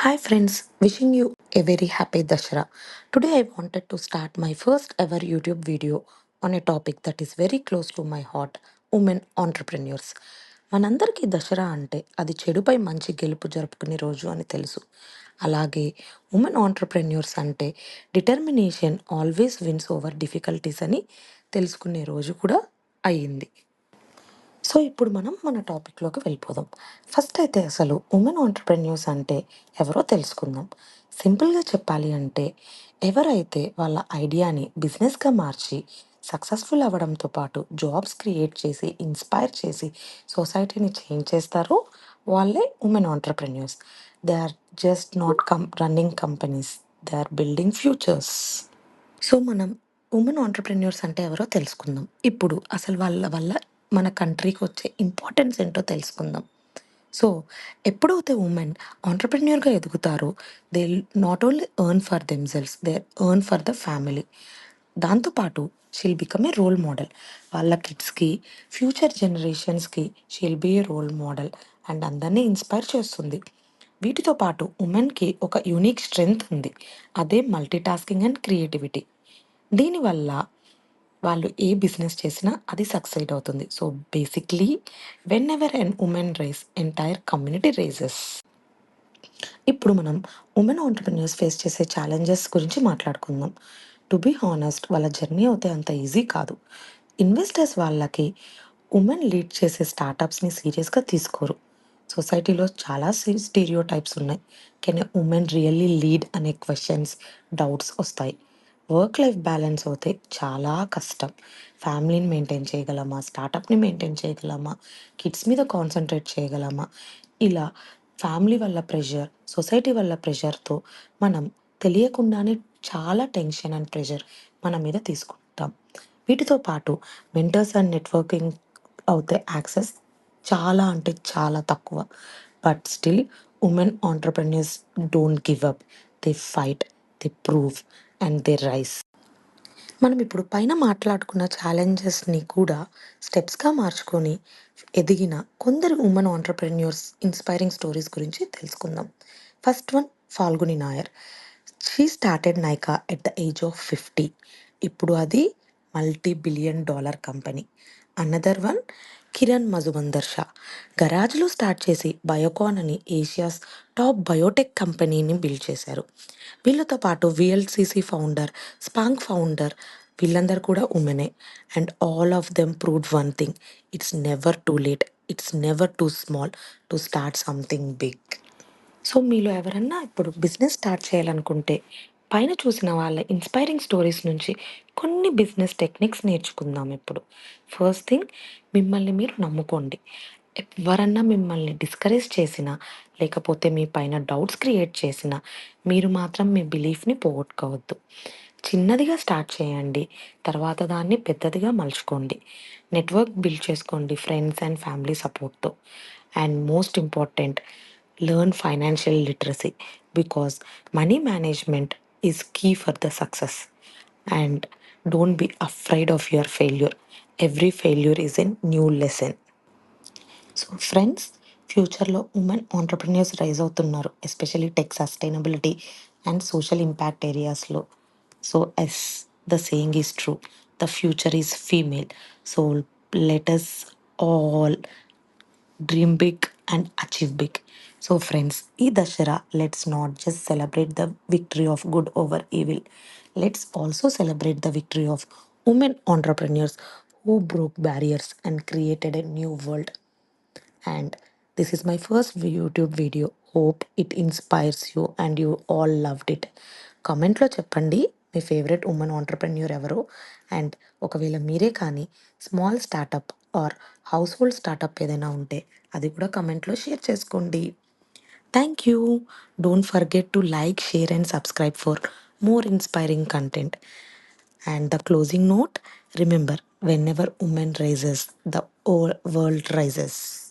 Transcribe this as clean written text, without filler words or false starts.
Hi friends, wishing you a very happy Dashara. Today I wanted to start my first ever YouTube video on a topic that is very close to my heart, women entrepreneurs. మనందరికీ దసరా అంటే అది చెడుపై మంచి గెలుపు జరుపుకునే రోజు అని తెలుసు. అలాగే ఉమెన్ ఆంటర్ప్రెన్యూర్స్ అంటే determination always wins over difficulties అని తెలుసుకునే రోజు కూడా అయ్యింది. సో ఇప్పుడు మనం మన టాపిక్లోకి వెళ్ళిపోదాం. ఫస్ట్ అయితే అసలు ఉమెన్ ఆంటర్‌ప్రెన్యూర్స్ అంటే ఎవరో తెలుసుకుందాం. సింపుల్‌గా చెప్పాలి అంటే ఎవరైతే వాళ్ళ ఐడియాని బిజినెస్‌గా మార్చి సక్సెస్‌ఫుల్ అవ్వడంతో పాటు జాబ్స్ క్రియేట్ చేసి, ఇన్‌స్పైర్ చేసి సొసైటీని చేంజ్ చేస్తారో వాళ్ళే women entrepreneurs. They are just not running companies. They are building futures. So, మనం ఉమెన్ ఆంటర్‌ప్రెన్యూర్స్ అంటే ఎవరో తెలుసుకుందాం. ఇప్పుడు అసలు వాళ్ళ వల్ల మన కంట్రీకొచ్చే ఇంపార్టెన్స్ ఏంటో తెలుసుకుందాం. సో, ఎప్పుడైతే ఉమెన్ ఆంటర్‌ప్రెన్యూర్‌గా ఎదుగుతారో, they will not only earn for themselves, they earn for the family. దాంతో పాటు she will become a role model. వాళ్ళ కిడ్స్‌కి, ఫ్యూచర్ జనరేషన్స్‌కి she will be a role model and అందరిని ఇన్‌స్పైర్ చేస్తుంది. వీటితో పాటు ఉమెన్‌కి ఒక యూనిక్ స్ట్రెంగ్త్ ఉంది. అదే మల్టీ టాస్కింగ్ అండ్ క్రియేటివిటీ. దీనివల్ల వాళ్ళు ఏ బిజినెస్ చేసినా అది సక్సీడ్ అవుతుంది. So, basically whenever an women rise entire community rises. ఇప్పుడు మనం ఉమెన్ ఆంటర్‌ప్రెన్యూర్స్ ఫేస్ చేసే ఛాలెంజెస్ గురించి మాట్లాడుకుందాం. టు బీ హానెస్ట్ వాళ్ళ జర్నీ అయితే అంత ఈజీ కాదు. ఇన్వెస్టర్స్ వాళ్ళకి ఉమెన్ లీడ్ చేసే స్టార్టప్స్‌ని సీరియస్‌గా తీసుకోరు. సొసైటీలో చాలా స్టీరియోటైప్స్ ఉన్నాయి. Can a women really lead అనే క్వెషన్స్, డౌట్స్ వస్తాయి. వర్క్ లైఫ్ బ్యాలెన్స్ అవుతే చాలా కష్టం. ఫ్యామిలీని మెయింటైన్ చేయగలమా? స్టార్టప్‌ని మెయింటైన్ చేయగలమా? కిడ్స్ మీద కాన్సంట్రేట్ చేయగలమా? ఇలా ఫ్యామిలీ వల్ల ప్రెషర్, సొసైటీ వల్ల ప్రెషర్‌తో మనం తెలియకుండానే చాలా టెన్షన్ అండ్ ప్రెషర్ మన మీద తీసుకుంటాం. వీటితో పాటు మెంటర్స్ అండ్ నెట్వర్కింగ్ అవుతే యాక్సెస్ చాలా అంటే చాలా తక్కువ. But still women entrepreneurs don't give up. They fight, they prove and they rise. మనం ఇప్పుడు పైన మాట్లాడుకున్న ఛాలెంజెస్‌ని కూడా స్టెప్స్‌గా మార్చుకొని ఎదిగిన కొందరు వుమెన్ ఆంటర్‌ప్రెన్యూర్స్ ఇన్‌స్పైరింగ్ స్టోరీస్ గురించి తెలుసుకుందాం. First one Falguni Nayar. She started Nykaa at the age of 50. ఇప్పుడు అది multi billion dollar company. Another one Kiran Mazumdar Shaw. గరాజ్‌లో స్టార్ట్ చేసి బయోకాన్ అని ఏషియాస్ టాప్ బయోటెక్ కంపెనీని బిల్డ్ చేశారు. వీళ్ళతో పాటు వీఎల్‌సిసి ఫౌండర్, స్పాంక్ ఫౌండర్ వీళ్ళందరూ కూడా వుమెనే. And all of them proved one thing, it's never too late, it's never too small to start something big. So, మీలో ఎవరన్నా ఇప్పుడు బిజినెస్ స్టార్ట్ చేయాలనుకుంటే, పైన చూసిన వాళ్ళ ఇన్‌స్పైరింగ్ స్టోరీస్ నుంచి కొన్ని బిజినెస్ టెక్నిక్స్ నేర్చుకుందాం ఇప్పుడు. ఫస్ట్ థింగ్, మిమ్మల్ని మీరు నమ్ముకోండి. ఎవ్వరన్నా మిమ్మల్ని డిస్కరేజ్ చేసినా, లేకపోతే మీ పైన డౌట్స్ క్రియేట్ చేసినా, మీరు మాత్రం మీ బిలీఫ్‌ని పోగొట్టుకోవద్దు. చిన్నదిగా స్టార్ట్ చేయండి. తర్వాత దాన్ని పెద్దదిగా మలుచుకోండి. నెట్వర్క్ బిల్డ్ చేసుకోండి ఫ్రెండ్స్ అండ్ ఫ్యామిలీ సపోర్ట్‌తో. And most important, learn financial literacy because money management is key for the success. And don't be afraid of your failure. Every failure is a new lesson. So friends, ఫ్యూచర్లో women entrepreneurs rise అవుతున్నారు. Especially tech sustainability and social impact ఏరియాస్‌లో. So yes, the saying is true. The future is female. So let us all dream big and achieve big. So, friends, in Dashera, let's not just celebrate the victory of good over evil. Let's also celebrate the victory of women entrepreneurs who broke barriers and created a new world. And this is my first YouTube video. Hope it inspires you and you all loved it. కామెంట్లో చెప్పండి మీ favourite women entrepreneur ఎవరో. And ఒకవేళ మీరే కానీ small startup or household startup ఏదైనా ఉంటే అది కూడా కామెంట్లో షేర్ చేసుకోండి. Thank you. Don't forget to like, share and subscribe for more inspiring content. And the closing note, remember, whenever women rises, the whole world rises.